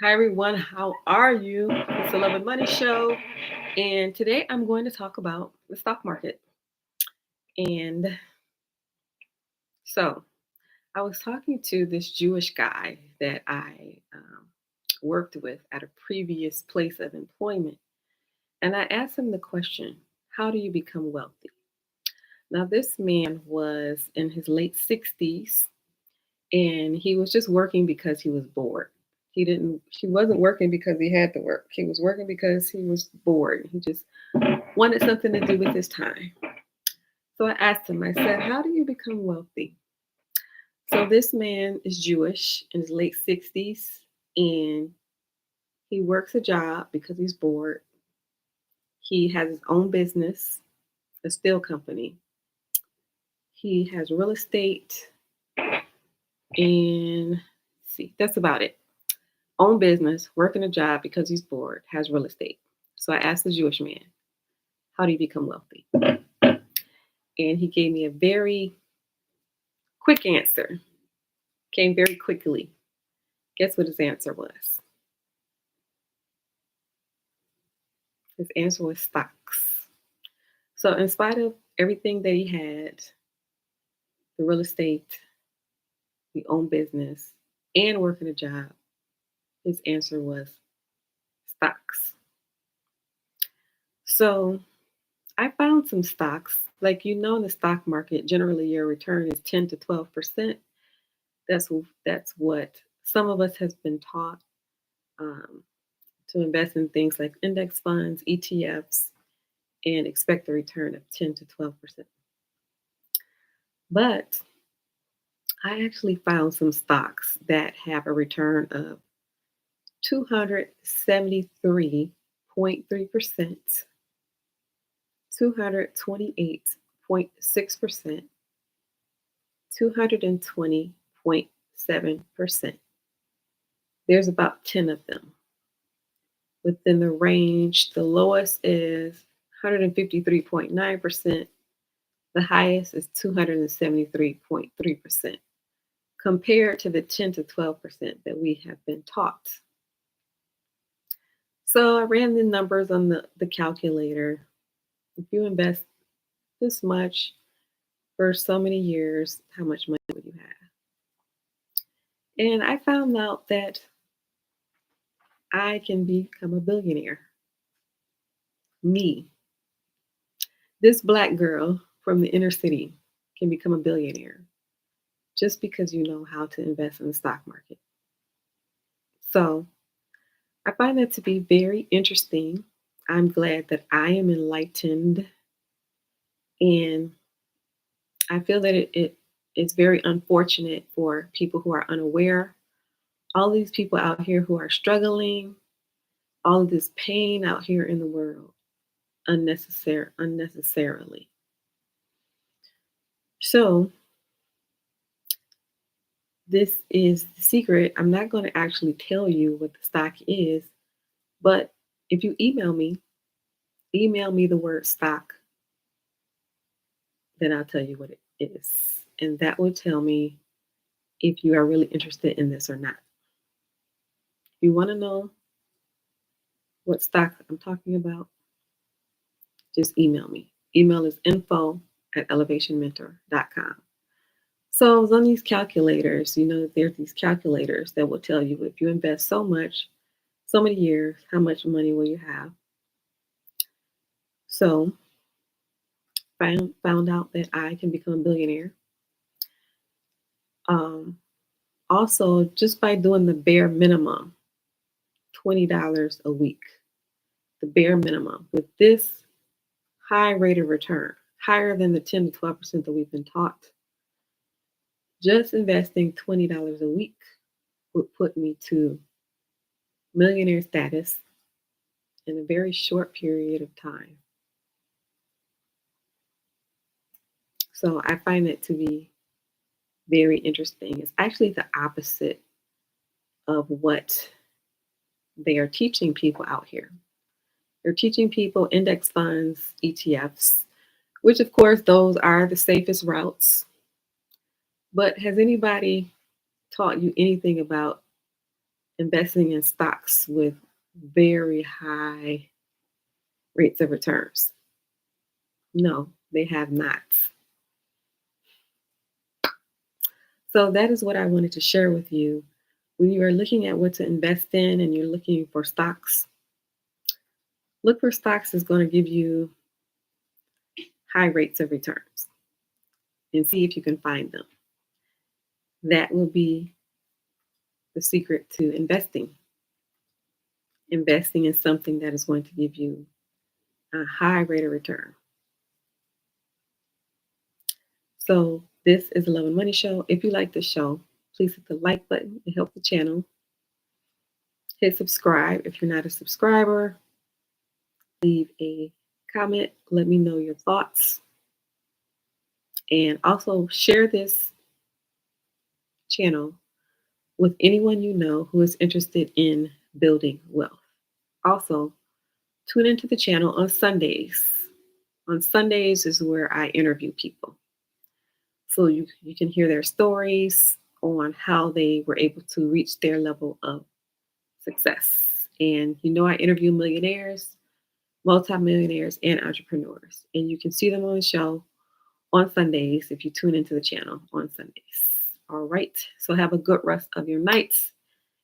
Hi everyone, how are you? It's the Love and Money Show, and today I'm going to talk about the stock market. And so I was talking to this Jewish guy that I worked with at a previous place of employment, and I asked him the question, how do you become wealthy? Now, this man was in his late 60s, and he was just working because he was bored. He wasn't working because he had to work. He was working because he was bored. He just wanted something to do with his time. So I asked him, I said, how do you become wealthy? So this man is Jewish in his late 60s, and he works a job because he's bored. He has his own business, a steel company. He has real estate, and see, that's about it. Own business, working a job because he's bored, has real estate. So I asked the Jewish man, how do you become wealthy? And he gave me a very quick answer, came very quickly. Guess what his answer was? His answer was stocks. So, in spite of everything that he had, the real estate, the own business, and working a job, his answer was stocks. So, I found some stocks. Like in the stock market, generally your return is 10 to 12%. That's what some of us has been taught um, to invest in things like index funds, ETFs, and expect a return of 10 to 12%. But I actually found some stocks that have a return of 273.3%, 228.6%, 220.7%. There's about 10 of them. Within the range, the lowest is 153.9%, the highest is 273.3%, compared to the 10 to 12% that we have been taught. So I ran the numbers on the calculator. If you invest this much for so many years, how much money would you have? And I found out that I can become a billionaire. Me, this black girl from the inner city, can become a billionaire just because you know how to invest in the stock market. So I find that to be very interesting. I'm glad that I am enlightened, and I feel that it's very unfortunate for people who are unaware. All these people out here who are struggling, all of this pain out here in the world, unnecessarily. So this is the secret. I'm not going to actually tell you what the stock is, but if you email me the word stock, then I'll tell you what it is. And that will tell me if you are really interested in this or not. If you want to know what stock I'm talking about, just email me. Email is info@elevationmentor.com. So I was on these calculators. There's these calculators that will tell you if you invest so much, so many years, how much money will you have. So found out that I can become a billionaire. Um, Also, just by doing the bare minimum, $20 a week, the bare minimum with this high rate of return, higher than the 10 to 12% that we've been taught. Just investing $20 a week would put me to millionaire status in a very short period of time. So I find it to be very interesting. It's actually the opposite of what they are teaching people out here. They're teaching people index funds, ETFs, which of course those are the safest routes. But has anybody taught you anything about investing in stocks with very high rates of returns. No, they have not. So that is what I wanted to share with you. When you are looking at what to invest in and you're looking for stocks, look for stocks that's going to give you high rates of returns and see if you can find them. That will be the secret to investing. Investing in something that is going to give you a high rate of return. So this is the Love and Money Show. If you like the show, please hit the like button to help the channel. Hit subscribe if you're not a subscriber. Leave a comment. Let me know your thoughts. And also share this channel with anyone you know who is interested in building wealth. Also, tune into the channel on Sundays. On Sundays is where I interview people. So you can hear their stories on how they were able to reach their level of success. And I interview millionaires, multimillionaires, and entrepreneurs. And you can see them on the show on Sundays if you tune into the channel on Sundays. All right. So have a good rest of your nights,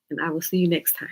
and I will see you next time.